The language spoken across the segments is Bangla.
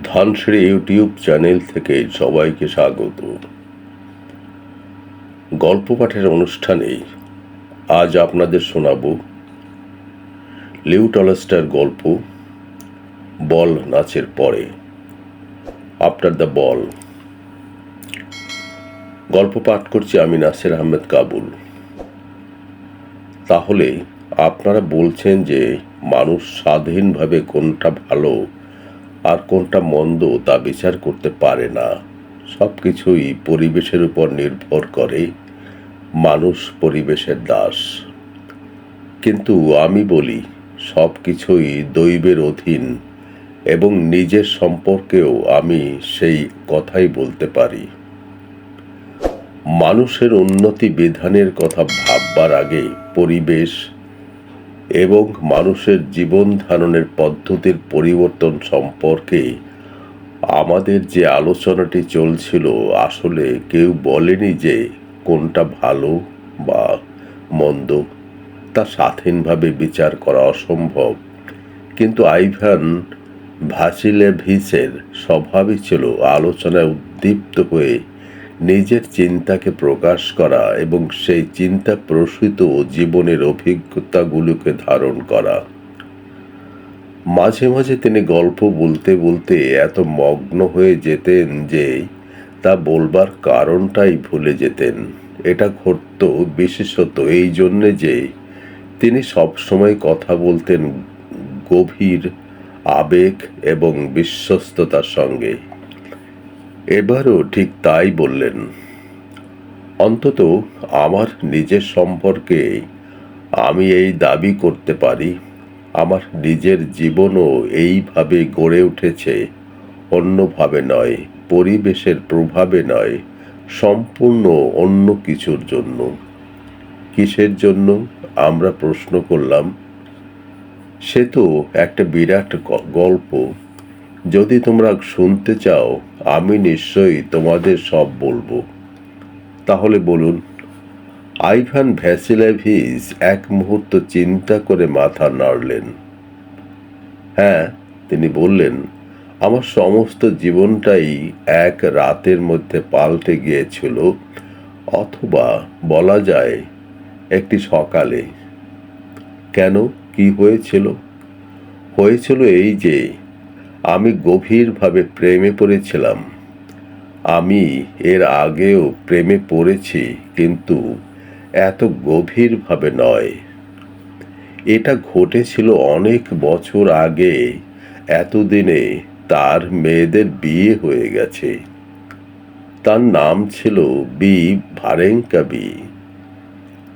ধনশ্রী ইউটিউব চ্যানেল থেকে সবাইকে স্বাগত। গল্প পাঠের অনুষ্ঠানে আজ আপনাদের শোনাব লিও টলস্টয়ের গল্প বল নাচের পরে, আফটার দ্য বল। গল্প পাঠ করছি আমি নাসির আহমেদ কাবুল। তাহলে আপনারা বলছেন যে মানুষ স্বাধীনভাবে কোনটা ভালো আর কোনটা মন্দ তা বিচার করতে পারে না, সব কিছুই পরিবেশের উপর নির্ভর করে, মানুষ পরিবেশের দাস। কিন্তু আমি বলি সব কিছুই দৈবের অধীন, এবং নিজের সম্পর্কেও আমি সেই কথাই বলতে পারি। মানুষের উন্নতি বিধানের কথা ভাববার আগে পরিবেশ এবং মানুষের জীবন ধারণের পদ্ধতির পরিবর্তন সম্পর্কে আমাদের যে আলোচনাটি চলছিল, আসলে কেউ বলেনি যে কোনটা ভালো বা মন্দ তা স্বাধীনভাবে বিচার করা অসম্ভব। কিন্তু আইভান ভাসিলেভিচের স্বভাবই ছিল আলোচনায় উদ্দীপ্ত হয়ে নিজের চিন্তাকে প্রকাশ করা এবং সেই চিন্তা প্রসূত জীবনের অভিজ্ঞতাগুলোকে ধারণ করা। মাঝে মাঝে তিনি গল্প বলতে বলতে এত মগ্ন হয়ে যেতেন যে তা বলবার কারণটাই ভুলে যেতেন। এটা ঘটত বিশেষত এই জন্যে যে তিনি সবসময় কথা বলতেন গভীর আবেগ এবং বিশ্বস্ততার সঙ্গে। এবারও ঠিক তাই বললেন। অন্তত আমার নিজের সম্পর্কে আমি এই দাবি করতে পারি, আমার নিজের জীবনও এইভাবে গড়ে উঠেছে, অন্যভাবে নয়, পরিবেশের প্রভাবে নয়, সম্পূর্ণ অন্য কিছুর জন্য। কিসের জন্য, আমরা প্রশ্ন করলাম। সে তো একটা বিরাট গল্প। যদি তোমরা শুনতে চাও আমি নিশ্চয়ই তোমাদের সব বলবো। তাহলে বলুন। আইভান ভ্যাসিলেভিচ এক মুহূর্ত চিন্তা করে মাথা নাড়লেন। হ্যাঁ, তিনি বললেন, আমার সমস্ত জীবনটাই এক রাতের মধ্যে পাল্টে গিয়েছিল, অথবা বলা যায় একটি সকালে। কেন, কি হয়েছিল? হয়েছিল এই যে আমি গভীরভাবে প্রেমে পড়েছিলাম। আমি এর আগেও প্রেমে পড়েছি, কিন্তু এত গভীরভাবে নয়। এটা ঘটেছিল অনেক বছর আগে। এতদিনে তার মেয়েদের বিয়ে হয়ে গেছে। তার নাম ছিল বি ভারেঙ্কা বি।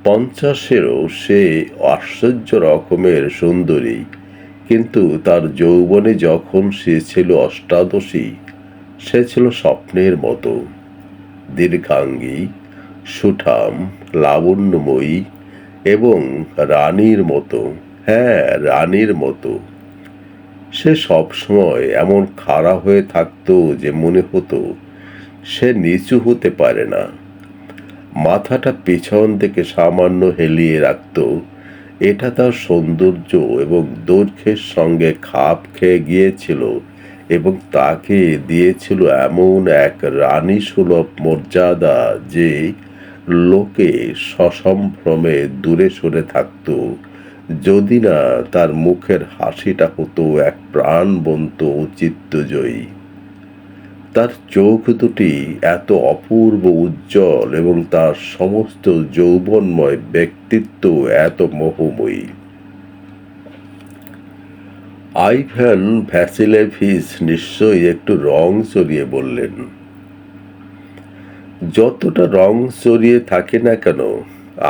50-এরও সে আশ্চর্য রকমের সুন্দরী, কিন্তু তার যৌবনে যখন সে ছিল 88, সে ছিল স্বপ্নের মতো, দীর্ঘাঙ্গী, সুঠাম, লাবণ্যময়ী এবং রানীর মতো। হ্যাঁ, রানীর মতো। সে সবসময় এমন খাড়া হয়ে থাকতো যে মনে হতো সে নিচু হতে পারে না। মাথাটা পেছন থেকে সামান্য হেলিয়ে রাখত। এটা তার সৌন্দর্য এবং দৈর্ঘ্যের সঙ্গে খাপ খেয়ে গিয়েছিল এবং তাকে দিয়েছিল এমন এক রানী সুলভ মর্যাদা যে লোকে সসম্ভ্রমে দূরে সরে থাকত, যদি না তার মুখের হাসিটা হতো এক প্রাণবন্ত চিত্তজয়ী। তার চোখ দুটি এত অপূর্ব উজ্জ্বল এবং তার সমস্ত যৌবনময় ব্যক্তিত্ব এত মোহময়ী। আইভান ভ্যাসিলেভিচ নিশ্চয়ই একটু রং চড়িয়ে বললেন। যতটা রং চড়িয়ে থাকে না কেন,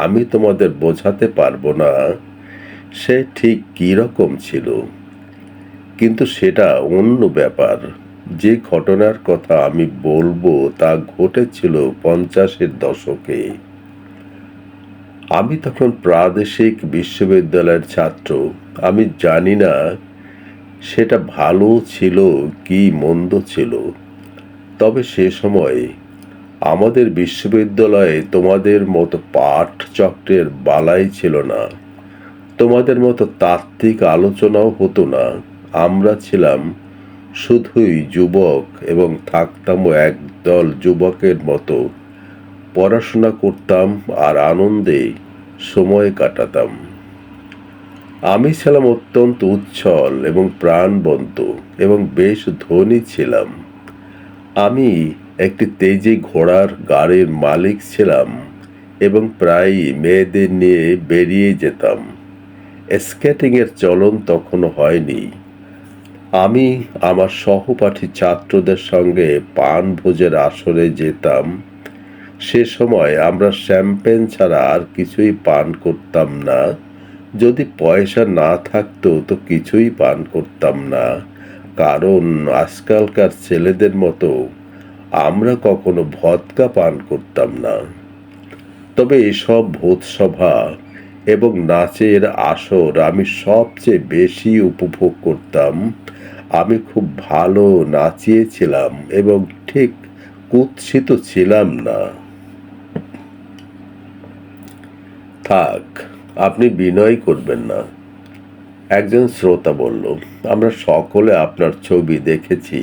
আমি তোমাদের বোঝাতে পারবো না সে ঠিক কী রকম ছিল। কিন্তু সেটা অন্য ব্যাপার। যে ঘটনার কথা আমি বলবো তা ঘটেছিল 50-এর দশকে। আমি তখন প্রাদেশিক বিশ্ববিদ্যালয়ের ছাত্র। আমি জানি না সেটা ভালো ছিল কি মন্দ ছিল, তবে সে সময় আমাদের বিশ্ববিদ্যালয়ে তোমাদের মতো পাঠচক্রের বালাই ছিল না, তোমাদের মতো তাত্ত্বিক আলোচনাও হতো না। আমরা ছিলাম শুধুই যুবক এবং থাকতামও একদল যুবকের মতো। পড়াশোনা করতাম আর আনন্দে সময় কাটাতাম। আমি ছিলাম অত্যন্ত উচ্ছল এবং প্রাণবন্ত এবং বেশ ধনী ছিলাম। আমি একটি তেজি ঘোড়ার গাড়ির মালিক ছিলাম এবং প্রায়ই মেয়েদের নিয়ে বেরিয়ে যেতাম। স্কেটিংয়ের চলন তখনও হয়নি। আমি আমার সহপাঠী ছাত্রদের সঙ্গে পানভোজের আসরে যেতাম। সে সময় আমরা শ্যাম্পেন ছাড়া আর কিছুই পান করতাম না। যদি পয়সা না থাকতো তো কিছুই পান করতাম না, কারণ আজকালকার ছেলেদের মতো আমরা কখনো ভদকা পান করতাম না। তবে এসব ভোজসভা এবং নাচের আসর আমি সবচেয়ে বেশি উপভোগ করতাম। আমি খুব ভালো নাচিয়েছিলাম এবং ঠিক কুৎসিত ছিলাম না। থাক, আপনি বিনয় করবেন না, একজন শ্রোতা বলল। আমরা সকলে আপনার ছবি দেখেছি।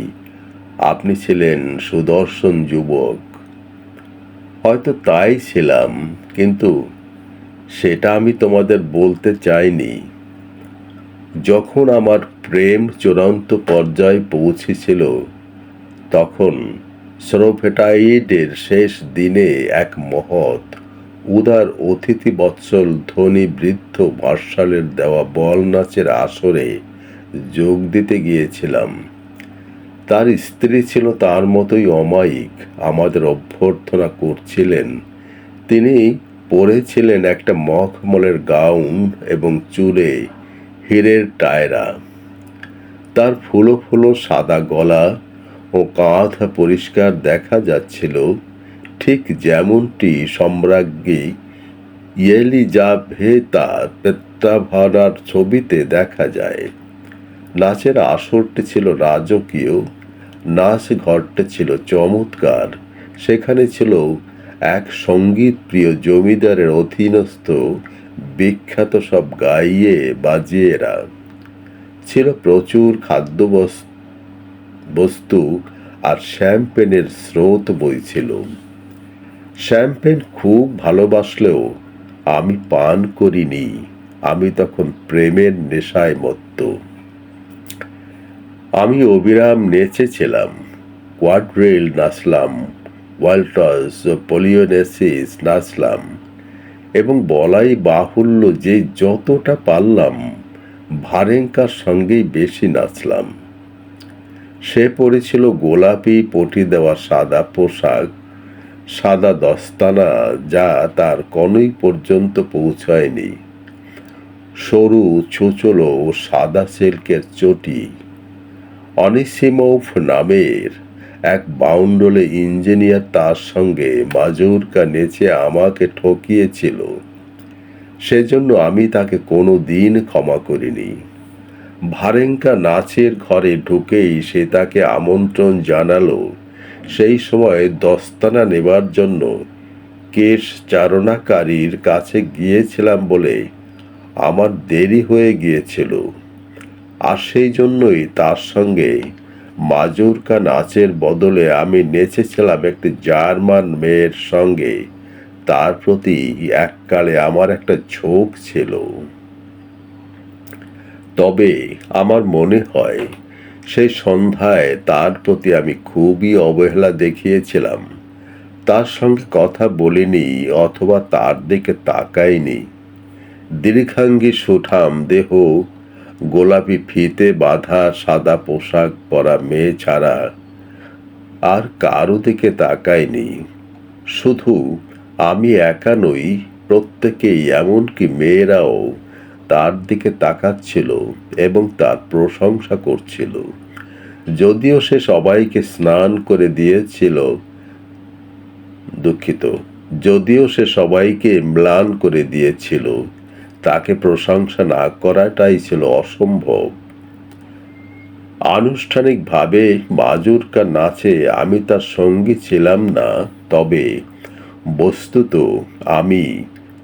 আপনি ছিলেন সুদর্শন যুবক। হয়তো তাই ছিলাম, কিন্তু সেটা আমি তোমাদের বলতে চাইনি। যখন আমার প্রেম চূড়ান্ত পর্যায়ে পৌঁছেছিল, তখন শ্রোফেটাইডের শেষ দিনে এক মহৎ উদার অতিথি বৎসল ধনী বৃদ্ধ মার্শালের দেওয়া বল নাচের আসরে যোগ দিতে গিয়েছিলাম। তার স্ত্রী ছিল তার মতোই অমায়িক, আমাদের অভ্যর্থনা করছিলেন। তিনি পরেছিলেন একটা মখমলের গাউন এবং চুলে হীরের টায়রা। তার ফুলো ফুলো সাদা গলা ও কাঁধ পরিষ্কার দেখা যাচ্ছিল, ঠিক যেমনটি সম্রাজ্ঞী ইয়েলিজাভেতা পেত্রাভারার ছবিতে দেখা যায়। নাচের আসরটি ছিল রাজকীয়। নাচ ঘরটি ছিল চমৎকার। সেখানে ছিল এক সঙ্গীত প্রিয় জমিদারের অধীনস্থ বিখ্যাত সব গাইয়ে বাজিয়েরা। ছিল প্রচুর খাদ্য বস্তু আর শ্যাম্পেনের স্রোত বইছিল। শ্যাম্পেন খুব ভালোবাসলেও আমি পান করিনি। আমি তখন প্রেমের নেশায় মত্ত। আমি অবিরাম নেচেছিলাম, কোয়াড্রিল নাচলাম, ওয়াল্টজ, পলিওনেসিস নাচলাম, এবং বলাই বাহুল্য যে যতটা পারলাম ভারেঙ্কার সঙ্গেই বেশি নাচলাম। সে পরেছিল গোলাপি পটি দেওয়া সাদা পোশাক, সাদা দস্তানা যা তার কনুই পর্যন্ত পৌঁছায়নি, সরু ছোচলো ও সাদা সিল্কের চটি। অনিসিমোভ নামের এক বাউন্ডলে ইঞ্জিনিয়ার তার সঙ্গে মাজুরকা নেচে আমাকে ঠকিয়েছিল। সেজন্য আমি তাকে কোনো দিন ক্ষমা করিনি। ভারেঙ্কা নাচের ঘরে ঢুকেই সে তাকে আমন্ত্রণ জানালো। সেই সময় দস্তানা নেবার জন্য কেশ চারণাকারীর কাছে গিয়েছিলাম বলে আমার দেরি হয়ে গিয়েছিল, আর সেই জন্যই তার সঙ্গে মাজুরকা নাচের বদলে আমি নেচেছিলাম একটি জার্মান মেয়ের সঙ্গে। তার প্রতি এককালে আমার একটা ঝোঁক ছিল। তবে আমার মনে হয় সেই সন্ধ্যায় তার প্রতি আমি খুবই অবহেলা দেখিয়েছিলাম। তার সঙ্গে কথা বলিনি অথবা তার দিকে তাকাইনি। দীর্ঘাঙ্গী সুঠাম দেহ, গোলাপি ফিতে বাঁধা সাদা পোশাক পরা মেয়ে ছাড়া আর কারো দিকে তাকাইনি। শুধু আমি একা নই, প্রত্যেকেই, এমনকি মেয়েরাও তার দিকে তাকাচ্ছিল এবং তার প্রশংসা করছিল। যদিও সে সবাইকে স্নান করে দিয়েছিল, দুঃখিত, যদিও সে সবাইকে ম্লান করে দিয়েছিল, তাকে প্রশংসা না করাটাই ছিল অসম্ভব। আনুষ্ঠানিকভাবে মাজুরকা নাচে আমি তার সঙ্গী ছিলাম না, তবে বস্তুত আমি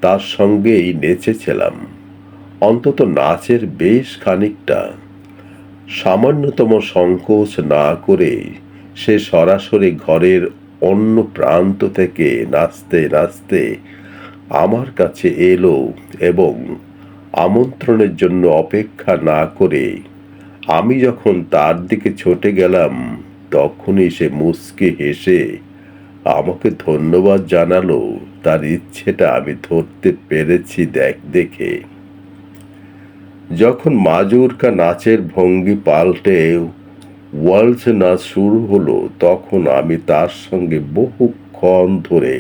তার সঙ্গেই নেচেছিলাম, অন্তত নাচের বেশ খানিকটা। সামান্যতম সংকোচ না করে সে সরাসরি ঘরের অন্য প্রান্ত থেকে নাচতে নাচতে আমার কাছে এলো এবং আমন্ত্রণের জন্য অপেক্ষা না করে আমি যখন তার দিকে ছুটে গেলাম, তখনই সে মুচকি হেসে আমাকে ধন্যবাদ জানালো। তার ইচ্ছেটা আমি ধরতে পেরেছি দেখে। যখন মাজুরকা নাচের ভঙ্গি পাল্টে ওয়ালস নাচ শুরু হলো, তখন আমি তার সঙ্গে বহুক্ষণ ধরে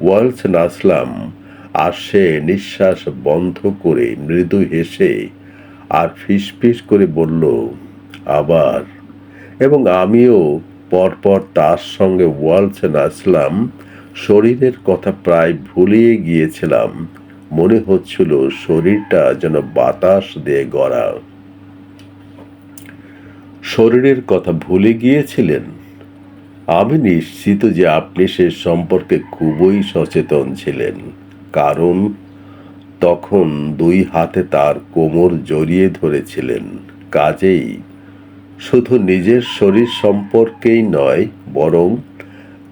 ওয়ালস নাচলাম। আর সে নিঃশ্বাস বন্ধ করে মৃদু হেসে আর ফিসফিস করে বলল, আবার। এবং আমিও পরপর তার সঙ্গে ওয়ালস নাচলাম। শরীরের কথা প্রায় ভুলিয়ে গিয়েছিলাম। মনে হচ্ছিল শরীরটা যেন বাতাস দিয়ে গড়া। শরীরের কথা ভুলে গিয়েছিলেন? আমি নিশ্চিত যে আপনি সে সম্পর্কে খুবই সচেতন ছিলেন, কারণ তখন 2 হাতে তার কোমর জড়িয়ে ধরেছিলেন। কাজেই শুধু নিজের শরীর সম্পর্কেই নয়, বরং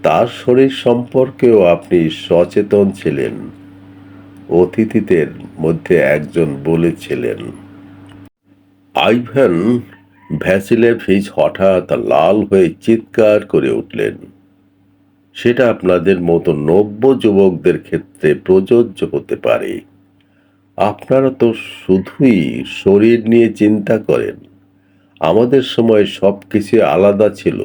তার শরীর সম্পর্কেও আপনি সচেতন ছিলেন, অতিথিদের মধ্যে একজন বলেছিলেন। আইভান ভ্যাসিলেভিচ হঠাৎ লাল হয়ে চিৎকার করে উঠলেন। সেটা আপনাদের মতো নব্য যুবকদের ক্ষেত্রে প্রযোজ্য হতে পারে। আপনারা তো শুধুই শরীর নিয়ে চিন্তা করেন। আমাদের সময় সবকিছু আলাদা ছিল।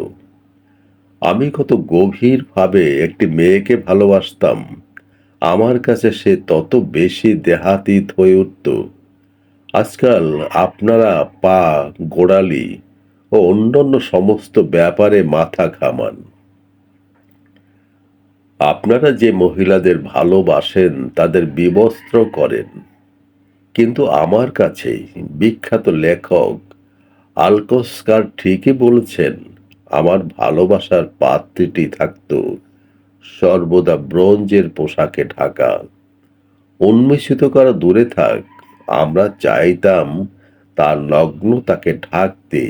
আমি কত গভীরভাবে একটি মেয়েকে ভালোবাসতাম, আমার কাছে সে তত বেশি দেহাতীত হয়ে উঠত। আজকাল আপনারা পা, গোড়ালি ও অন্যান্য সমস্ত ব্যাপারে মাথা ঘামান। আপনারা যে মহিলাদের ভালোবাসেন তাদের বিবস্ত্র করেন। কিন্তু আমার কাছে বিখ্যাত লেখক আলকস্কার ঠিকই বলেছেন, আমার ভালোবাসার পাত্রীটি থাকত সর্বদা ব্রোঞ্জের পোশাকে ঢাকা। উন্মেষিত করা দূরে থাক, আমরা চাইতাম তার নগ্নতাকে ঢাকতে,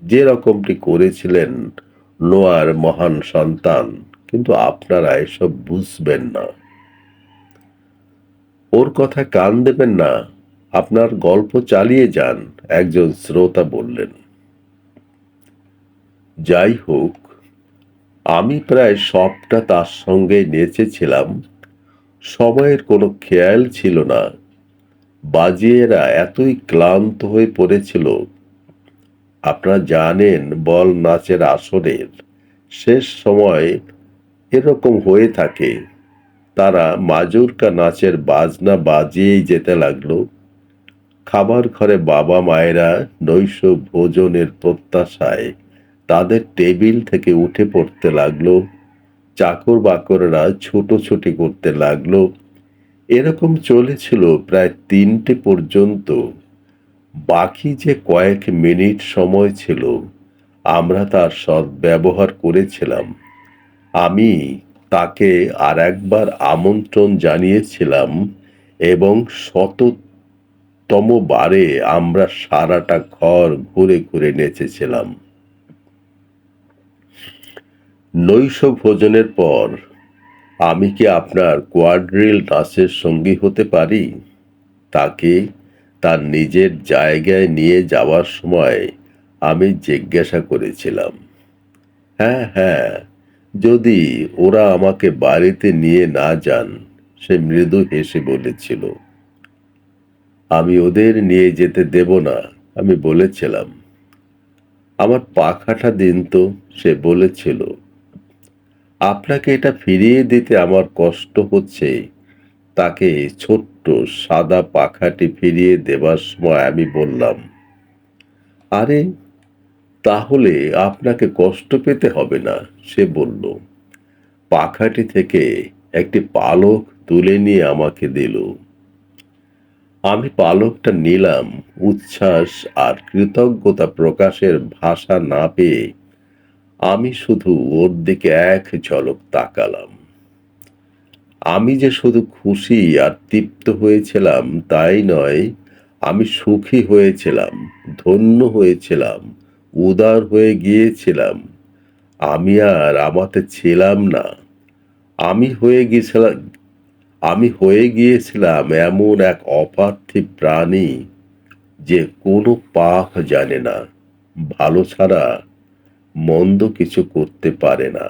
যে রকমটি করেছিলেন নোয়ার মহান সন্তান। কিন্তু আপনারা এসব বুঝবেন না। ওর কথা কান দেবেন না, আপনার গল্প চালিয়ে যান, একজন শ্রোতা বললেন। যাই হোক, আমি প্রায় সবটা তার সঙ্গে নেচেছিলাম। সময়ের কোনো খেয়াল ছিল না। বাজিয়েরা এতই ক্লান্ত হয়ে পড়েছিল। আপনারা জানেন, বল নাচের আসরের শেষ সময় এরকম হয়ে থাকে। তারা মাজুরকা নাচের বাজনা বাজিয়েই যেতে লাগলো। খাবার ঘরে বাবা মায়েরা নৈশ ভোজনের প্রত্যাশায় তাদের টেবিল থেকে উঠে পড়তে লাগলো। চাকর বাকররা ছুটোছুটি করতে লাগলো। এরকম চলেছিল প্রায় 3টে পর্যন্ত। বাকি যে কয়েক মিনিট সময় ছিল, আমরা তার সদ্ব্যবহার করেছিলাম। আমি তাকে আর একবার আমন্ত্রণ জানিয়েছিলাম এবং শততম বারে আমরা সারাটা ঘর ঘুরে ঘুরে নেচেছিলাম। নৈশ ভোজনের পর আমি কি আপনার কোয়াড্রিল নাচের সঙ্গী হতে পারি? তাকে তার নিজের জায়গায় নিয়ে যাওয়ার সময় আমি জিজ্ঞাসা করেছিলাম। হ্যাঁ, হ্যাঁ, যদি ওরা আমাকে বাড়িতে নিয়ে না যান, সে মৃদু হেসে বলেছিল। আমি ওদের নিয়ে যেতে দেব না, আমি বলেছিলাম। আমার পাখাটা দিন তো, সে বলেছিল। আপনাকে এটা ফিরিয়ে দিতে আমার কষ্ট হচ্ছে। তাকে ছোট্ট সাদা পাখাটি ফিরিয়ে দেবার সময় আমি বললাম, আরে, তাহলে আপনাকে কষ্ট পেতে হবে না। সে বলল। পাখাটি থেকে একটি পালক তুলে নিয়ে আমাকে দিল। আমি পালকটা নিলাম। উচ্ছ্বাস আর কৃতজ্ঞতা প্রকাশের ভাষা না পেয়ে আমি শুধু ওর দিকে এক ঝলক তাকালাম। আমি যে শুধু খুশি আর তৃপ্ত হয়েছিলাম তাই নয়, আমি সুখী হয়েছিলাম, ধন্য হয়েছিলাম, উদার হয়ে গিয়েছিলাম। আমি আর আমাতে ছিলাম না। আমি হয়ে গেছিলাম আমি হয়ে গিয়েছিলাম এমন এক অপার্থিব প্রাণী যে কোনো পাপ জানে না, ভালো ছাড়া মন্দ কিছু করতে পারে না।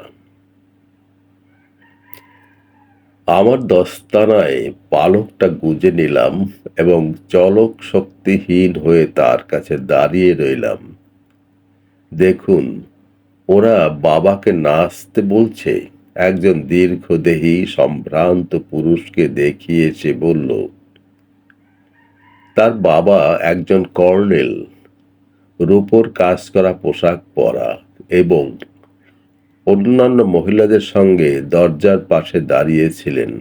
আমার দস্তানায় পালকটা গুজে নিলাম এবং চলক শক্তিহীন হয়ে তার কাছে দাঁড়িয়ে রইলাম। দেখুন, ওরা বাবাকে নাচতে বলছে। একজন দীর্ঘদেহী সম্ভ্রান্ত পুরুষকে দেখিয়ে সে বলল, তার বাবা একজন কর্নেল, রূপোর কাজ করা পোশাক পরা এবং অন্যান্য মহিলাদের সঙ্গে দরজার পাশে দাঁড়িয়েছিলেন।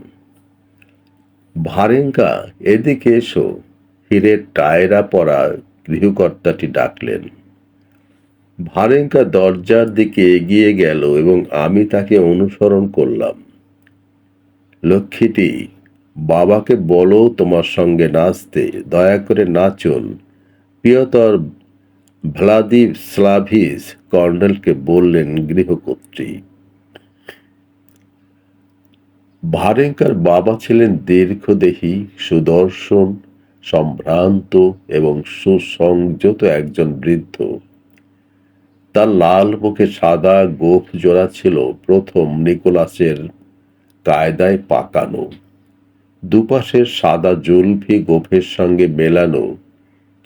ভারেঙ্গা, এদিকে এসো, হীরের টায়রা পরা গৃহকর্তাটি ডাকলেন। ভারেঙ্গা দরজার দিকে এগিয়ে গেল এবং আমি তাকে অনুসরণ করলাম। লক্ষ্মীটি, বাবাকে বলো তোমার সঙ্গে নাচতে, দয়া করে নাচুন। প্রিয়তর ভ্লাদিস্লাভিস কর্নেলকে বললেন গৃহকর্ত্রী। ভারেঙ্কার বাবা ছিলেন দীর্ঘদেহী, সুদর্শন, সম্ভ্রান্ত এবং সুসংযত একজন বৃদ্ধ। তার লাল মুখে সাদা গোঁফ জোড়া ছিল প্রথম নিকোলাসের কায়দায় পাকানো। দুপাশের সাদা জুলফি গোঁফের সঙ্গে মেলানো,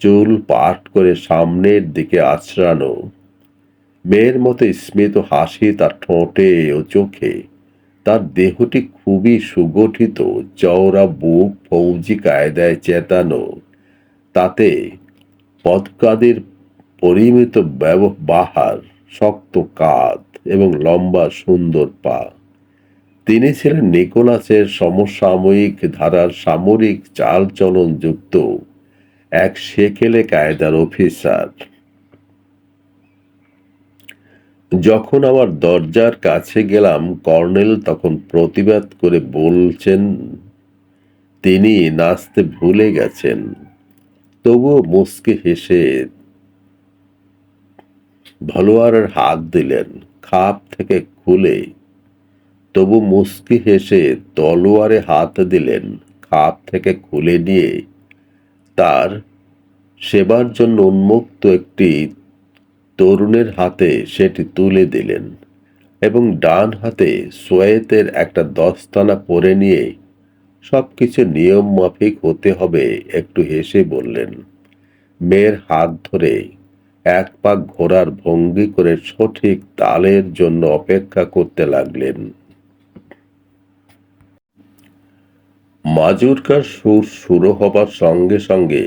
চুল পাট করে সামনের দিকে আঁচড়ানো। মেয়ের মতো স্মিত হাসি তার ঠোঁটে ও চোখে। তার দেহটি খুবই সুগঠিত, চওড়া বুক ফৌজি কায়দায় চেতানো, তাতে পদকাদের পরিমিত বাহার, শক্ত কাঁধ এবং লম্বা সুন্দর পা। তিনি ছিলেন নিকোলাসের সমসাময়িক ধারার সামরিক চালচলন যুক্ত এক সেকেলে কায়দার অফিসার। যখন আমার দরজার কাছে গেলাম, কর্নেল তখন প্রতিবাদ করে বলছেন তিনি নাচতে ভুলে গেছেন। তবুও মুচকি হেসে ভলোয়ারের হাত দিলেন খাপ থেকে খুলে। তবু মুচকি হেসে তলোয়ারে হাত দিলেন, খাপ থেকে খুলে নিয়ে তার সেবার জন্য উন্মুক্ত একটি তরুণের হাতে সেটি তুলে দিলেন এবং ডান হাতে সোয়েতের একটা দস্তানা পরে নিয়ে সবকিছু নিয়ম মাফিক হতে হবে একটু হেসে বললেন। মেয়ের হাত ধরে এক পাক ঘোড়ার ভঙ্গি করে সঠিক তালের জন্য অপেক্ষা করতে লাগলেন। মাজুরকার সুর শুরু হবার সঙ্গে সঙ্গে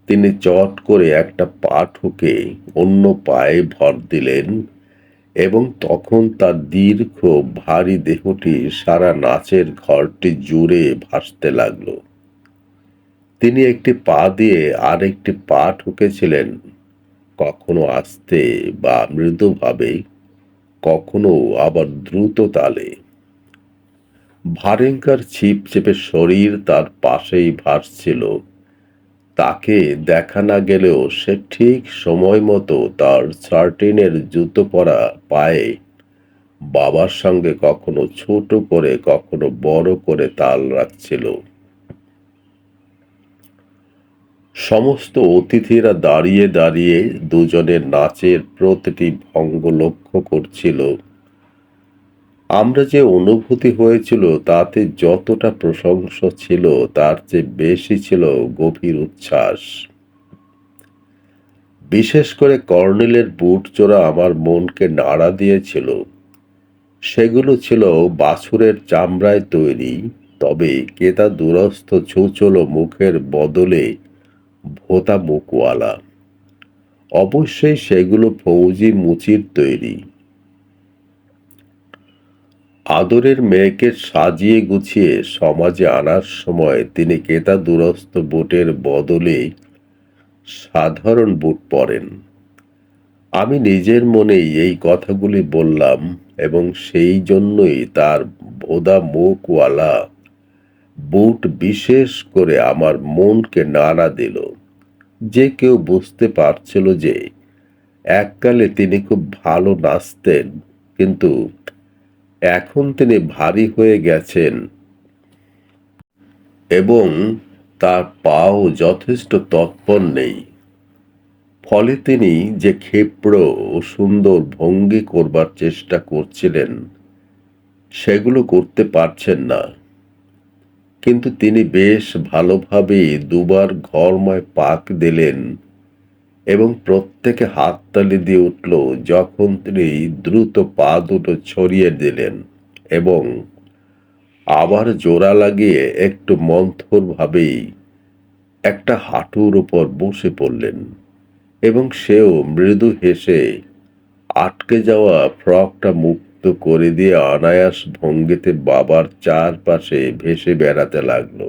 তিনি চট করে একটা পা ঠুকে অন্য পায়ে ভর দিলেন এবং তখন তার দীর্ঘ ভারী দেহটি সারা নাচের ঘরটি জুড়ে ভাসতে লাগলো। তিনি একটি পা দিয়ে আরেকটি পা ঠুকেছিলেন, কখনো আস্তে বা মৃদুভাবে, কখনো আবার দ্রুত তালে। ভারেঙ্কার ছিপছিপে শরীর তার পাশেই ভাসছিল। তাকে দেখা না গেলেও সে ঠিক সময় মতো তার সার্টিনের জুতো পরা পায়ে বাবার সঙ্গে কখনো ছোট করে কখনো বড় করে তাল রাখছিল। সমস্ত অতিথিরা দাঁড়িয়ে দাঁড়িয়ে দুজনের নাচের প্রতিটি ভঙ্গ লক্ষ্য করছিল। আমরা যে অনুভূতি হয়েছিল তাতে যতটা প্রশংসা ছিল তার চেয়ে বেশি ছিল গভীর উচ্ছ্বাস। বিশেষ করে কর্নেলের বুট জোড়া আমার মনকে নাড়া দিয়েছিল। সেগুলো ছিল বাছুরের চামড়ায় তৈরি, তবে কেতা দুরস্থ ছুঁচলো মুখের বদলে ভোঁতা মুখওয়ালা। অবশ্যই সেগুলো ফৌজি মুচির তৈরি। আদরের মেয়েকে সাজিয়ে গুছিয়ে সমাজে আনার সময় তিনি কেতা দুরস্থ বুটের বদলে সাধারণ বুট পরেন। আমি নিজের মনেই এই কথাগুলি বললাম এবং সেই জন্যই তার ভোদা মুখওয়ালা বুট বিশেষ করে আমার মনকে নাড়া দিল। যে কেউ বুঝতে পারছিল যে এককালে তিনি খুব ভালো নাচতেন, কিন্তু এখন তিনি ভারী হয়ে গেছেন এবং তার পাও যথেষ্ট তৎপর নেই। ফলে তিনি যে ক্ষিপ্র ও সুন্দর ভঙ্গি করবার চেষ্টা করছিলেন সেগুলো করতে পারছেন না। কিন্তু তিনি বেশ ভালোভাবেই দুবার ঘরময় পাক দিলেন এবং প্রত্যেকে হাততালি দিয়ে উঠল যখন তিনি দ্রুত পা দুটো ছড়িয়ে দিলেন এবং আবার জোড়া লাগিয়ে একটু মন্থরভাবেই একটা হাঁটুর উপর বসে পড়লেন এবং সেও মৃদু হেসে আটকে যাওয়া ফ্রকটা মুক্ত করে দিয়ে অনায়াস ভঙ্গিতে বাবার চারপাশে ভেসে বেড়াতে লাগলো।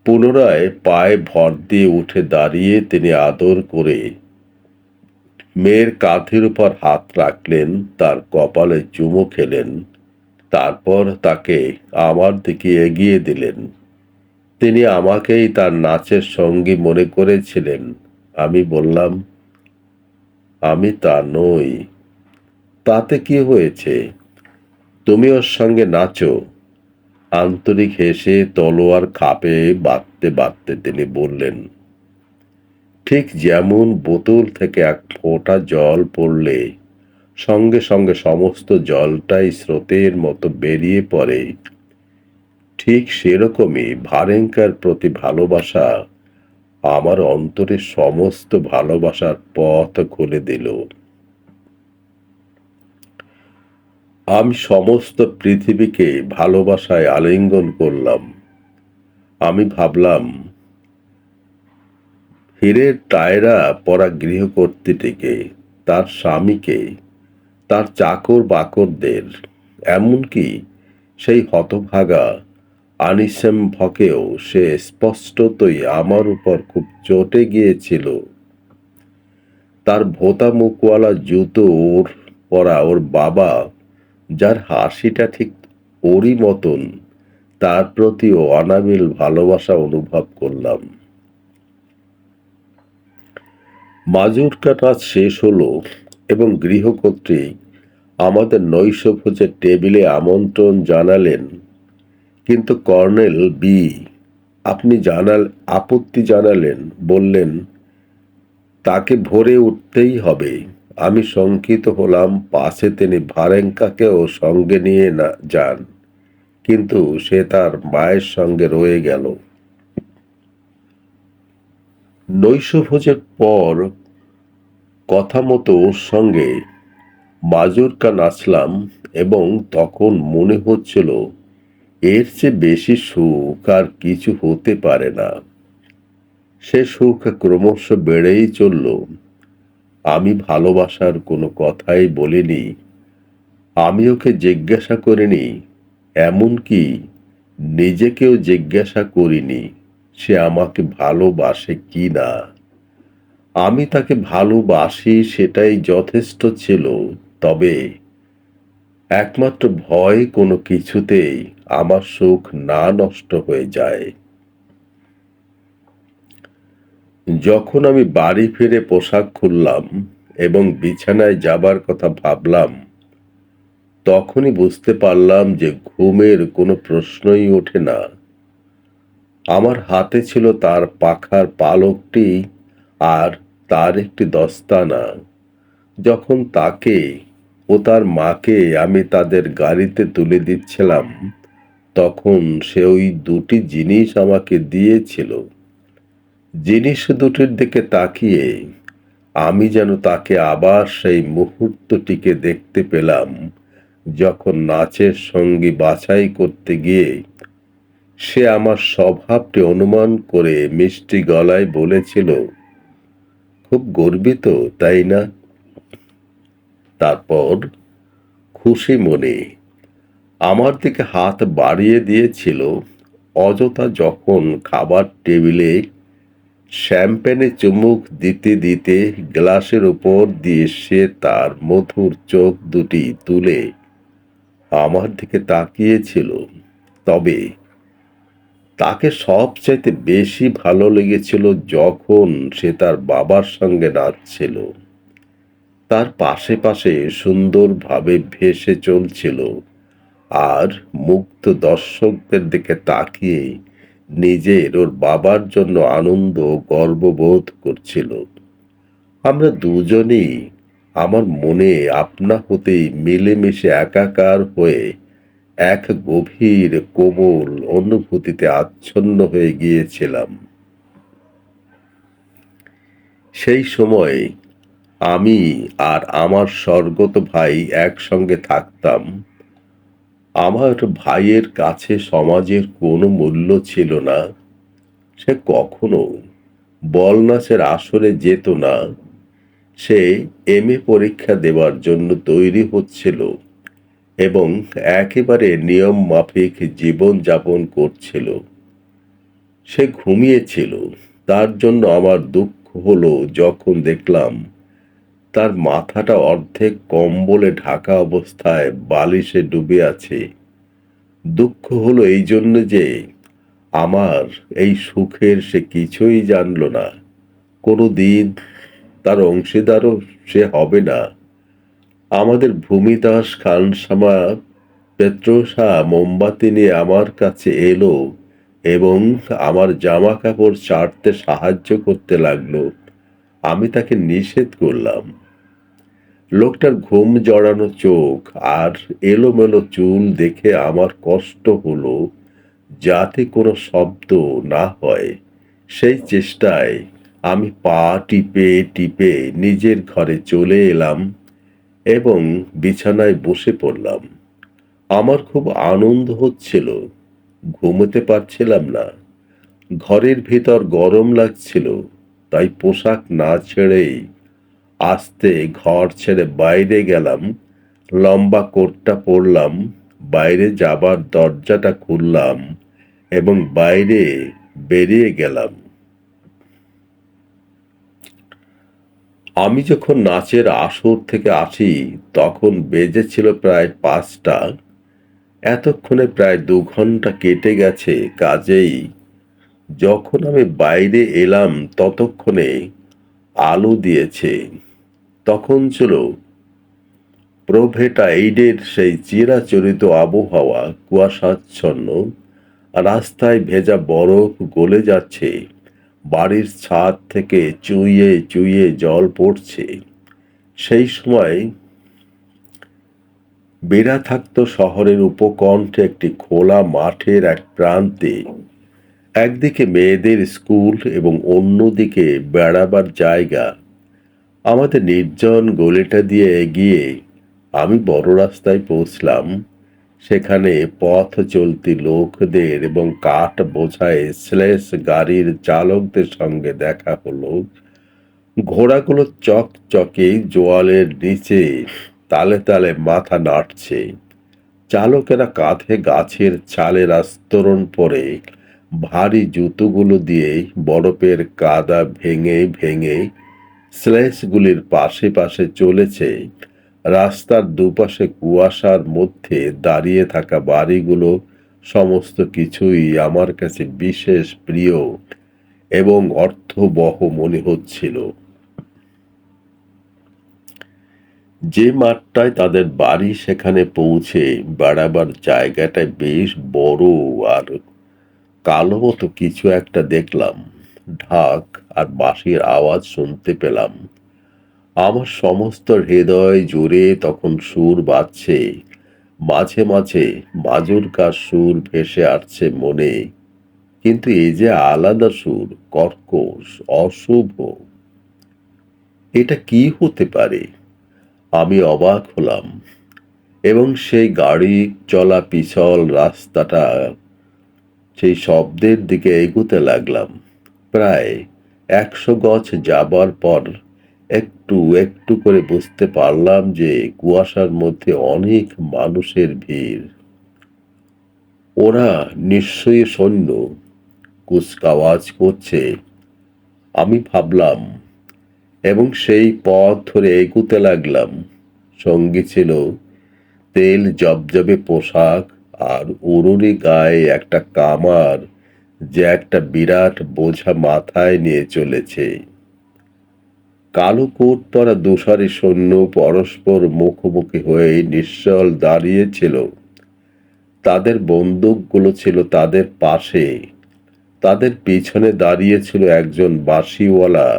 পুনরায় পায়ে ভর দিয়ে উঠে দাঁড়িয়ে তিনি আদর করে মেয়ের কাঁধের উপর হাত রাখলেন, তার কপালে চুমু খেলেন, তারপর তাকে আমার দিকে এগিয়ে দিলেন। তিনি আমাকেই তার নাচের সঙ্গী মনে করেছিলেন। আমি বললাম, আমি তা নই। তাতে কি হয়েছে? তুমি ওর সঙ্গে নাচো। আন্তরিক হেসে তলোয়ার খাপে বাঁধতে বাঁধতে তিনি বললেন, ঠিক যেমন বোতল থেকে এক ফোঁটা জল পড়লে সঙ্গে সঙ্গে সমস্ত জলটাই স্রোতের মতো বেরিয়ে পড়ে, ঠিক সেরকমই ভারেঙ্কার প্রতি ভালোবাসা আমার অন্তরের সমস্ত ভালোবাসার পথ খুলে দিল। আমি সমস্ত পৃথিবীকে ভালোবাসায় আলিঙ্গন করলাম। আমি ভাবলাম, হীরের টায়রা পরা গৃহকর্ত্রীটিকে, তার স্বামীকে, তার চাকর বাকরদের, এমনকি সেই হতভাগা আনিসেমভকেও সে স্পষ্টতই আমার উপর খুব চটে গিয়েছিল। তার ভোঁতা মুখওয়ালা জুতো পরা ওর বাবা, যার হাসিটা ঠিক ওরই মতন, তার প্রতিও অনাবিল ভালোবাসা অনুভব করলাম। মাজুরকা নাচ শেষ হলো এবং গৃহকর্ত্রী আমাদের নৈশভোজের টেবিলে আমন্ত্রণ জানালেন, কিন্তু কর্নেল বি আপনি আপত্তি জানালেন, বললেন তাকে ভোরে উঠতেই হবে। আমি শঙ্কিত হলাম, পাছে তিনি ভারেঙ্কাকেও সঙ্গে নিয়ে না যান, কিন্তু সে তার মায়ের সঙ্গে রয়ে গেল। নৈশভোজের পর কথা মতো ওর সঙ্গে মাজুরকা নাচলাম এবং তখন মনে হচ্ছিল এর চেয়ে বেশি সুখ আর কিছু হতে পারে না। সে সুখ ক্রমশ বেড়েই চলল। আমি ভালোবাসার কোনো কথাই বলিনি, আমি ওকে জিজ্ঞাসা করিনি, এমনকি নিজেকেও জিজ্ঞাসা করিনি সে আমাকে ভালোবাসে কি না। আমি তাকে ভালোবাসি সেটাই যথেষ্ট ছিল। তবে একমাত্র ভয় কোনো কিছুতেই আমার সুখ না নষ্ট হয়ে যায়। যখন আমি বাড়ি ফিরে পোশাক খুললাম এবং বিছানায় যাবার কথা ভাবলাম, তখনই বুঝতে পারলাম যে ঘুমের কোনো প্রশ্নই ওঠে না। আমার হাতে ছিল তার পাখার পালকটি আর তার একটি দস্তানা। যখন তাকে ও তার মাকে আমি তাদের গাড়িতে তুলে দিচ্ছিলাম, তখন সে ওই দুটি জিনিস আমাকে দিয়েছিল। জিনিস দুটির দিকে তাকিয়ে আমি যেন তাকে আবার সেই মুহূর্তটিকে দেখতে পেলাম, যখন নাচের সঙ্গী বাছাই করতে গিয়ে সে আমার স্বভাবটি অনুমান করে মিষ্টি গলায় বলেছিল, খুব গর্বিত তাই না? তারপর খুশি মনে আমার দিকে হাত বাড়িয়ে দিয়েছিল। অযথা যখন খাবার টেবিলে শ্যাম্পেনে চুমুক দিতে দিতে গ্লাসের উপর দিয়ে সে তার মধুর চোখ দুটি তুলে আমার দিকে তাকিয়েছিল, তবে তাকে সবচাইতে বেশি ভালো লেগেছিল যখন সে তার বাবার সঙ্গে নাচছিল, তার পাশে পাশে সুন্দরভাবে ভেসে চলছিল আর মুগ্ধ দর্শকদের দিকে তাকিয়ে নিজের ওর বাবার জন্য আনন্দ ও গর্ববোধ করছিল। আমরা দুজনেই আমার মনে আপনা হতেই মিলেমিশে একাকার হয়ে এক গভীর কোমল অনুভূতিতে আচ্ছন্ন হয়ে গিয়েছিলাম। সেই সময় আমি আর আমার স্বর্গত ভাই একসঙ্গে থাকতাম। আমার ভাইয়ের কাছে সমাজের কোনো মূল্য ছিল না। সে কখনো বল নাচের আসরে যেত না। সে এমএ পরীক্ষা দেওয়ার জন্য তৈরি হচ্ছিল এবং একেবারে নিয়ম মাফিক জীবন যাপন করছিল। সে ঘুমিয়েছিল। তার জন্য আমার দুঃখ হলো যখন দেখলাম তার মাথাটা অর্ধেক কম্বলে ঢাকা অবস্থায় বালিশে ডুবে আছে। দুঃখ হলো এই জন্য যে আমার এই সুখের সে কিছুই জানল না। কোনো দিন তার অংশীদারও সে হবে না। আমাদের ভূমিদাস খানসামা পেত্রোসা মোমবাতি নিয়ে আমার কাছে এলো এবং আমার জামা কাপড় ছাড়তে সাহায্য করতে লাগলো। আমি তাকে নিষেধ করলাম। লোকটার ঘুম জড়ানো চোখ আর এলোমেলো চুল দেখে আমার কষ্ট হলো যাতে কোনো শব্দ না হয়। সেই চেষ্টায় আমি পা টিপে টিপে নিজের ঘরে চলে এলাম এবং বিছানায় বসে পড়লাম। আমার খুব আনন্দ হচ্ছিল, ঘুমোতে পারছিলাম না। ঘরের ভিতর গরম লাগছিল, তাই পোশাক না ছেড়েই আস্তে ঘর ছেড়ে বাইরে গেলাম। লম্বা কোটটা পরলাম, বাইরে যাবার দরজাটা খুললাম এবং বাইরে বেরিয়ে গেলাম। আমি যখন নাচের আসর থেকে আসি তখন বেজেছিল প্রায় ৫টা। এতক্ষণে প্রায় ২ ঘন্টা কেটে গেছে। কাজেই যখন আমি বাইরে এলাম ততক্ষণে আলো দিয়েছে। তখন ছিল প্রোভেটাইডের সেই চিরাচরিত আবহাওয়া, কুয়াশাচ্ছন্ন। রাস্তায় ভেজা বরফ গলে যাচ্ছে, বাড়ির ছাদ থেকে চুইয়ে চুইয়ে জল পড়ছে। সেই সময় বেড়া থাকতো শহরের উপকণ্ঠে একটি খোলা মাঠের এক প্রান্তে। একদিকে মেয়েদের স্কুল এবং অন্যদিকে বেড়াবার জায়গা। আমাদের নির্জন গলিটা দিয়ে এগিয়ে আমি বড় রাস্তায় পৌঁছলাম। সেখানে পথ চলতি লোকদের এবং কাঠ বোঝাই স্লেজ গাড়ির চালকদের সঙ্গে দেখা হলো। ঘোড়াগুলো চকচকে জোয়ালের নিচে তালে তালে মাথা নাড়ছে। চালকেরা কাঁধে গাছের ছালের আস্তরণ পরে ভারী জুতোগুলো দিয়ে বরফের কাদা ভেঙে ভেঙে স্লেজগুলির পাশে পাশে চলেছে। রাস্তার দুপাশে কুয়াশার মধ্যে দাঁড়িয়ে থাকা বাড়িগুলো সমস্ত কিছুই আমার কাছে বিশেষ প্রিয় এবং অর্থবহ মনে হচ্ছিল। যে মাঠটায় তাদের বাড়ি সেখানে পৌঁছে বেড়াবার জায়গাটায় বেশ বড় আর কালো মতো কিছু একটা দেখলাম। ঢাক আর বাঁশির আওয়াজ শুনতে পেলাম। আমার সমস্ত হৃদয় জুড়ে তখন সুর বাজছে। মাঝে মাঝে মাজুরকার সুর ভেসে আসছে মনে, কিন্তু এই যে আলাদা সুর, কর্কশ, অশুভ, এটা কি হতে পারে? আমি অবাক হলাম এবং সেই গাড়ি চলা পিছল রাস্তাটা সেই শব্দের দিকে এগুতে লাগলাম। প্রায় ১০০ গজ যাবার পর একটু একটু করে বুঝতে পারলাম যে কুয়াশার মধ্যে অনেক মানুষের ভিড়। ওরা নিশ্চয়ই সৈন্য, কুচকাওয়াজ করছে আমি ভাবলাম, এবং সেই পথ ধরে এগুতে লাগলাম। সঙ্গী ছিল তেল জবজবে পোশাক আর উরুরি গায়ে একটা কামার যে একটা বিরাট বোঝা মাথায় নিয়ে চলেছে। কালো কোট পরা দুসারি সৈন্য পরস্পর মুখোমুখি হয়ে নিশ্চল দাঁড়িয়েছিল। তাদের বন্দুকগুলো ছিল তাদের পাশে। তাদের পিছনে দাঁড়িয়েছিল একজন বাঁশিওয়ালা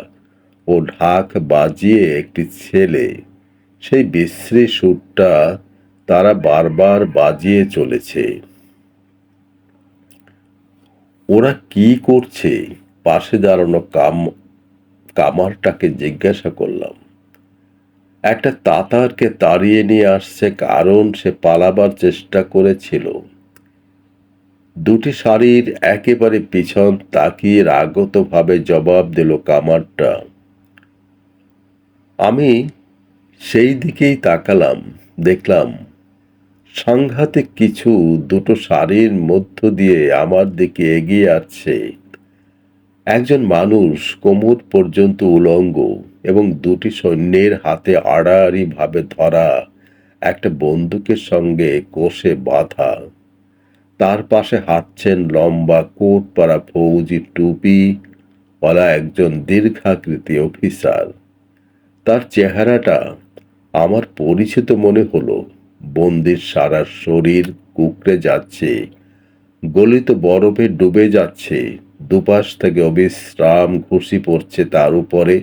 ও ঢাক বাজিয়ে একটি ছেলে। সেই বিশ্রী সুরটা তারা বারবার বাজিয়ে চলেছে। ওরা কি করছে? পাশে দাঁড়ানো কামারটাকে জিজ্ঞাসা করলাম। একটা তাতারকে তাড়িয়ে নিয়ে আসছে, কারণ সে পালাবার চেষ্টা করেছিল। দুটি শাড়ির একেবারে পিছন তাকিয়ে রাগতভাবে জবাব দিল কামারটা। আমি সেই দিকেই তাকালাম। দেখলাম সাংঘাতিক কিছু দুটো শাড়ির মধ্য দিয়ে আমার দিকে এগিয়ে আসছে। একজন মানুষ কোমর পর্যন্ত উলঙ্গ এবং দুটি সৈন্যের হাতে আড়াআড়ি ভাবে ধরা একটা বন্দুকের সঙ্গে কোষে বাঁধা। তার পাশে হাঁটছেন লম্বা কোট পরা ফৌজি টুপিওয়ালা একজন দীর্ঘাকৃতি অফিসার। তার চেহারাটা আমার পরিচিত মনে হলো। বন্দির সারা শরীর কুঁকড়ে যাচ্ছে, গলিত বরফে ডুবে যাচ্ছে, দুপাশ থেকে অবিশ্রাম ঘুষি পড়ছে তার উপরে,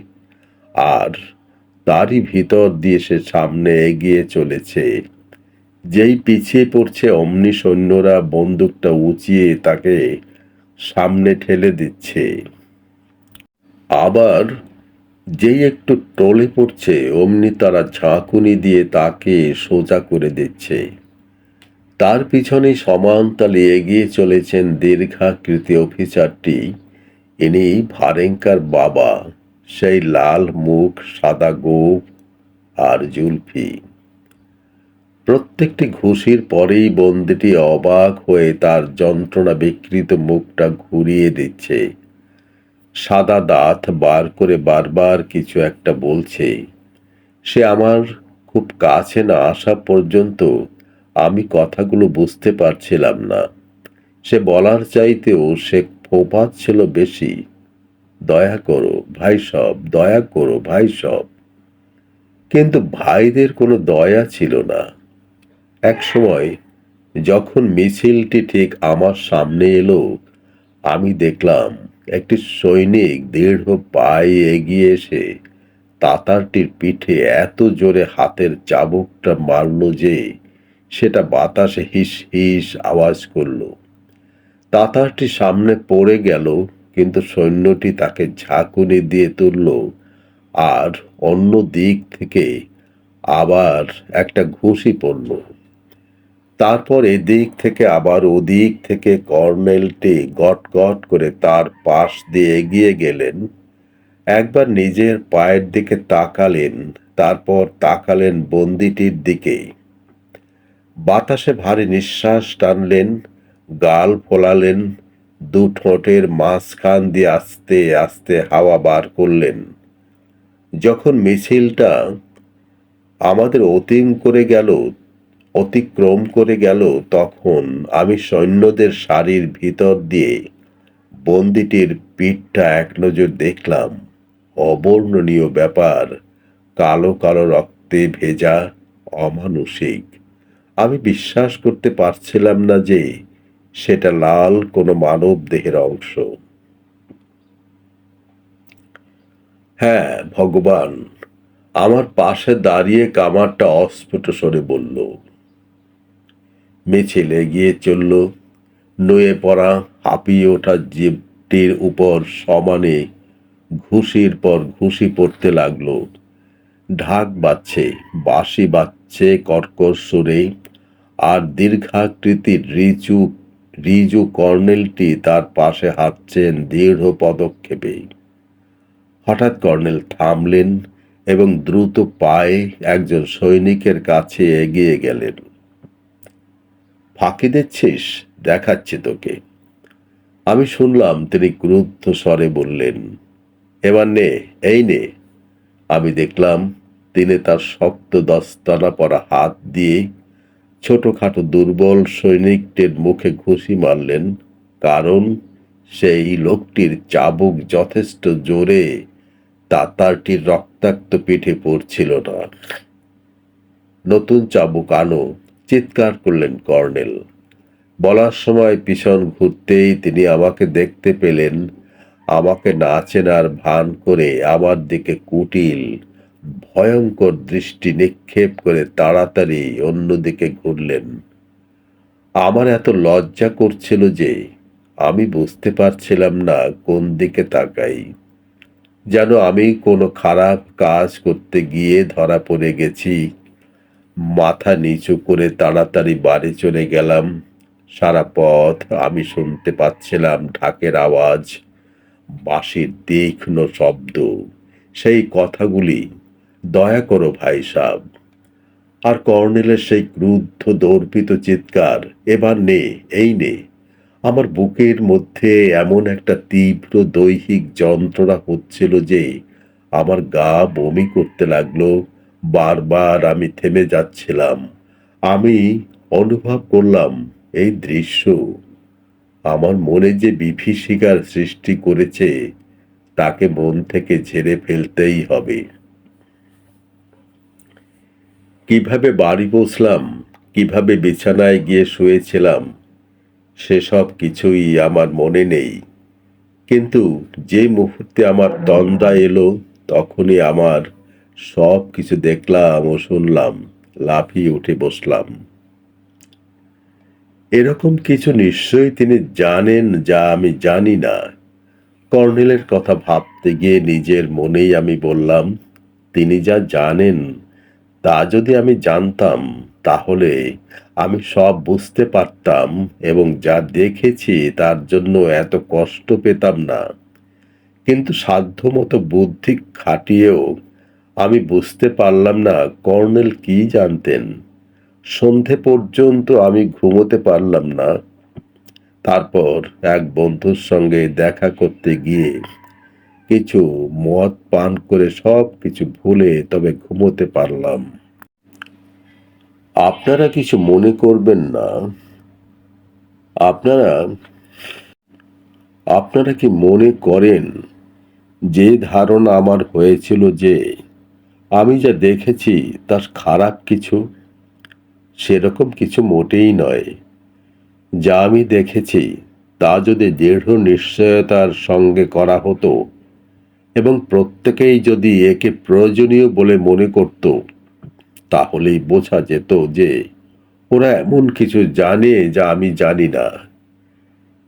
আর তারই ভিতর দিয়ে সে সামনে এগিয়ে চলেছে। যেই পিছিয়ে পড়ছে অমনি সৈন্যরা বন্দুকটা উঁচিয়ে তাকে সামনে ঠেলে দিচ্ছে। আবার যেই একটু টলে পড়ছে অমনি তারা ঝাঁকুনি দিয়ে তাকে সোজা করে দিচ্ছে। তার পিছনে সমানতালে এগিয়ে চলেছেন দীর্ঘাকৃতি অফিসারটি। ইনি ভারেঙ্কার বাবা। সেই লাল মুখ, সাদা গোঁফ আর জুলফি। প্রত্যেকটি ঘুষির পরেই বন্দিটি অবাক হয়ে তার যন্ত্রণা বিকৃত মুখটা ঘুরিয়ে দিচ্ছে। সাদা দাঁত বার করে বারবার কিছু একটা বলছে। সে আমার খুব কাছে না আসা পর্যন্ত আমি কথাগুলো বুঝতে পারছিলাম না। সে বলার চাইতেও সে ফোঁপাচ্ছিল বেশি। দয়া করো ভাই সব, দয়া করো ভাই সব। কিন্তু ভাইদের কোনো দয়া ছিল না। একসময় যখন মিছিলটি ঠিক আমার সামনে এলো, আমি দেখলাম একটি সৈনিক দৃঢ় পায়ে এগিয়ে এসে তাতারটির পিঠে এত জোরে হাতের চাবুকটা মারল যে সেটা বাতাসে হিস হিস আওয়াজ করল। তাতারটি সামনে পড়ে গেল, কিন্তু সৈন্যটি তাকে ঝাঁকুনি দিয়ে তুলল, আর অন্য দিক থেকে আবার একটা ঘুষি পড়ল। তারপর এদিক থেকে আবার ওদিক থেকে কর্নেলটি গট গট করে তার পাশ দিয়ে এগিয়ে গেলেন। একবার নিজের পায়ের দিকে তাকালেন, তারপর তাকালেন বন্দিটির দিকে। বাতাসে ভারী নিঃশ্বাস টানলেন, গাল ফোলালেন, দু ঠোঁটের মাঝখান দিয়ে আস্তে আস্তে হাওয়া বার করলেন। যখন মিছিলটা আমাদের অতিক্রম করে গেল, তখন আমি সৈন্যদের সারির ভিতর দিয়ে বন্দিটির পিঠটা এক নজর দেখলাম। অবর্ণনীয় ব্যাপার, কালো কালো রক্তে ভেজা, অমানুষিক। আমি বিশ্বাস করতে পারছিলাম না যে সেটা লাল কোনো মানব দেহের অংশ। হ্যাঁ ভগবান! আমার পাশে দাঁড়িয়ে কামারটা অস্ফুট স্বরে বলল। মিছিল এগিয়ে চলল। নুয়ে পড়া হাঁপিয়ে ওঠা জিপটির উপর সমানে ঘুষির পর ঘুষি পড়তে লাগলো। ঢাক বাজছে, বাঁশি বাজছে কর্কশ সুরে, আর দীর্ঘাকৃতির রিজু কর্নেলটি তার পাশে হাঁটছেন দৃঢ় পদক্ষেপে। হঠাৎ কর্নেল থামলেন এবং দ্রুত পায়ে একজন সৈনিকের কাছে এগিয়ে গেলেন। ফাঁকি দিচ্ছিস? দেখাচ্ছি তোকে। আমি শুনলাম তিনি ক্রুদ্ধ স্বরে বললেন, এবার নে, এই নে। আমি দেখলাম তিনি তার শক্ত দস্তানা পরা হাত দিয়ে ছোটখাটো দুর্বল সৈনিকটির মুখে ঘুষি মারলেন, কারণ সেই লোকটির চাবুক যথেষ্ট জোরে তাতারটির রক্তাক্ত পিঠে পড়ছিল না। নতুন চাবুক আনো, চিৎকার করলেন কর্নেল। বলার সময় পিছন ঘুরতেই তিনি আমাকে দেখতে পেলেন। আমাকে না চেনার ভান করে আমার দিকে কুটিল ভয়ঙ্কর দৃষ্টি নিক্ষেপ করে তাড়াতাড়ি অন্যদিকে ঘুরলেন। আমার এত লজ্জা করছিল যে আমি বুঝতে পারছিলাম না কোন দিকে তাকাই। যেন আমি কোনো খারাপ কাজ করতে গিয়ে ধরা পড়ে গেছি। মাথা নিচু করে তাড়াতাড়ি বাড়ি চলে গেলাম। সারা পথ আমি শুনতে পাচ্ছিলাম ঢাকের আওয়াজ, বাঁশির তীক্ষ্ণ শব্দ, সেই কথাগুলি, দয়া করো ভাই সাব। আর কর্নেলের সেই ক্রুদ্ধ দর্পিত চিৎকার, এবার নে, এই নে। আমার বুকের মধ্যে এমন একটা তীব্র দৈহিক যন্ত্রণা হচ্ছিল যে আমার গা বমি করতে লাগলো। বারবার আমি থেমে যাচ্ছিলাম। আমি অনুভব করলাম এই দৃশ্য আমার মনে যে বিভীষিকার সৃষ্টি করেছে তাকে মন থেকে ঝেড়ে ফেলতেই হবে। কিভাবে বাড়ি পৌঁছলাম, কিভাবে বিছানায় গিয়ে শুয়েছিলাম, সেসব কিছুই আমার মনে নেই। কিন্তু যে মুহূর্তে আমার তন্দ্রা এলো, তখনই আমার সব কিছু দেখলাম ও শুনলাম। লাফিয়ে উঠে বসলাম। এরকম কিছু নিশ্চয়ই তিনি জানেন যা আমি জানি না। কর্নেলের কথা ভাবতে গিয়ে নিজের মনেই আমি বললাম, তিনি যা জানেন তা যদি আমি জানতাম তাহলে আমি সব বুঝতে পারতাম এবং যা দেখেছি তার জন্য এত কষ্ট পেতাম না। কিন্তু সাধ্যমতো বুদ্ধি খাটিয়েও আমি বুঝতে পারলাম না কর্নেল কি জানতেন। সন্ধে পর্যন্ত আমি ঘুমোতে পারলাম না। তারপর এক বন্ধুর সঙ্গে দেখা করতে গিয়ে কিছু মদ পান করে সব কিছু ভুলে তবে ঘুমোতে পারলাম। আপনারা কিছু মনে করবেন না। আপনারা আপনারা কি মনে করেন যে ধারণা আমার হয়েছিল যে আমি যা দেখেছি তার খারাপ কিছু? সেরকম কিছু মোটেই নয়। যা আমি দেখেছি তা যদি দৃঢ় নিশ্চয়তার সঙ্গে করা হতো এবং প্রত্যেকেই যদি একে প্রয়োজনীয় বলে মনে করত, তাহলেই বোঝা যেত যে ওরা এমন কিছু জানে যা আমি জানি না।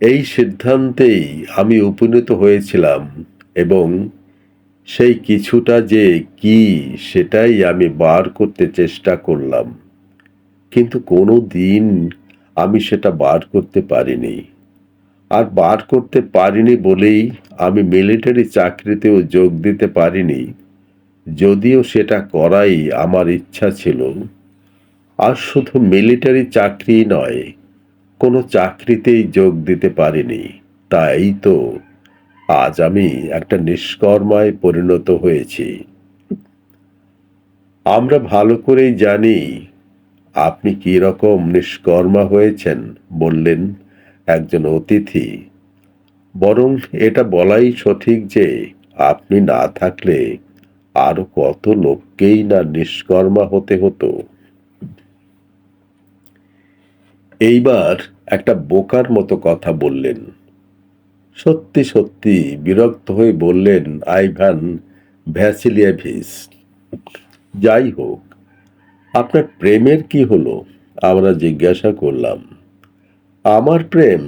এই সিদ্ধান্তেই আমি উপনীত হয়েছিলাম এবং সেই কিছুটা যে কি সেটাই আমি বার করতে চেষ্টা করলাম। কিন্তু কোনো দিন আমি সেটা বার করতে পারিনি। আর বার করতে পারিনি বলেই আমি মিলিটারি চাকরিতেও যোগ দিতে পারিনি, যদিও সেটা করাই আমার ইচ্ছা ছিল। আর শুধু মিলিটারি চাকরি নয়, কোনো চাকরিতেই যোগ দিতে পারিনি। তাই তো আজ আমি একটা নিষ্কর্মায় পরিণত হয়েছি। আমরা ভালো করেই জানি আপনি কি রকম নিষ্কর্মা হয়েছেন, বললেন একজন অতিথি। বরং এটা বলাই সঠিক যে আপনি না থাকলে আরো কত লোককেই না নিষ্কর্মা হতে হতো। এইবার একটা বোকার মতো কথা বললেন। সত্যি সত্যি বিরক্ত হয়ে বললেন আইভান ভ্যাসিলিয়েভিচ। যাই হোক, আপনার প্রেমের কি হলো? আমরা জিজ্ঞাসা করলাম। আমার প্রেম?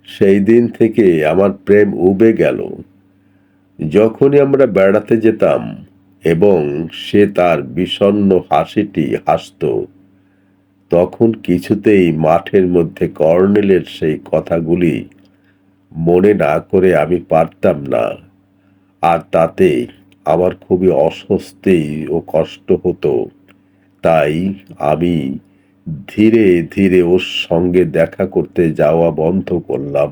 সেই দিন থেকে আমার প্রেম উবে গেল। যখনই আমরা বেড়াতে যেতাম এবং সে তার বিষণ্ণ হাসিটি হাসত, তখন কিছুতেই মাঠের মধ্যে কর্নেলের সেই কথাগুলি মনে না করে আমি পারতাম না। আর তাতে আমার খুবই অস্বস্তি ও কষ্ট হতো। তাই আমি ধীরে ধীরে ওর সঙ্গে দেখা করতে যাওয়া বন্ধ করলাম।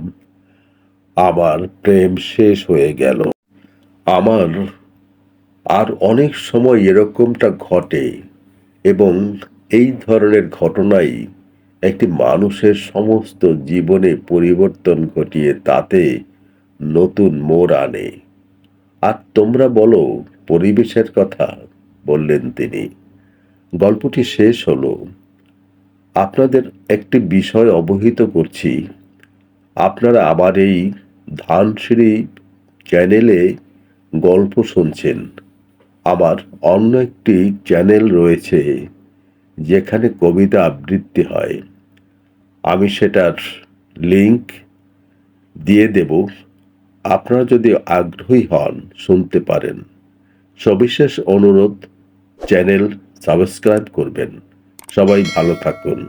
আমার প্রেম শেষ হয়ে গেল। আমার আর অনেক সময় এরকমটা ঘটে এবং এই ধরনের ঘটনাই একটি মানুষের সমস্ত জীবনে পরিবর্তন ঘটিয়ে তাতে নতুন মোড় আনে। আর তোমরা বলো পরিবেশের কথা, বললেন তিনি। গল্পটি শেষ হলো। আপনাদের একটি বিষয় অবহিত করছি। আপনারা আমার এই ধানসিঁড়ি চ্যানেলে গল্প শুনছেন। আমার অন্য একটি চ্যানেল রয়েছে যেখানে কবিতা আবৃত্তি হয়। আমি সেটার লিংক দিয়ে দেব। আপনারা যদি আগ্রহী হন শুনতে পারেন। সবিশেষ অনুরোধ, চ্যানেল সাবস্ক্রাইব করবেন। সবাই ভালো থাকুন।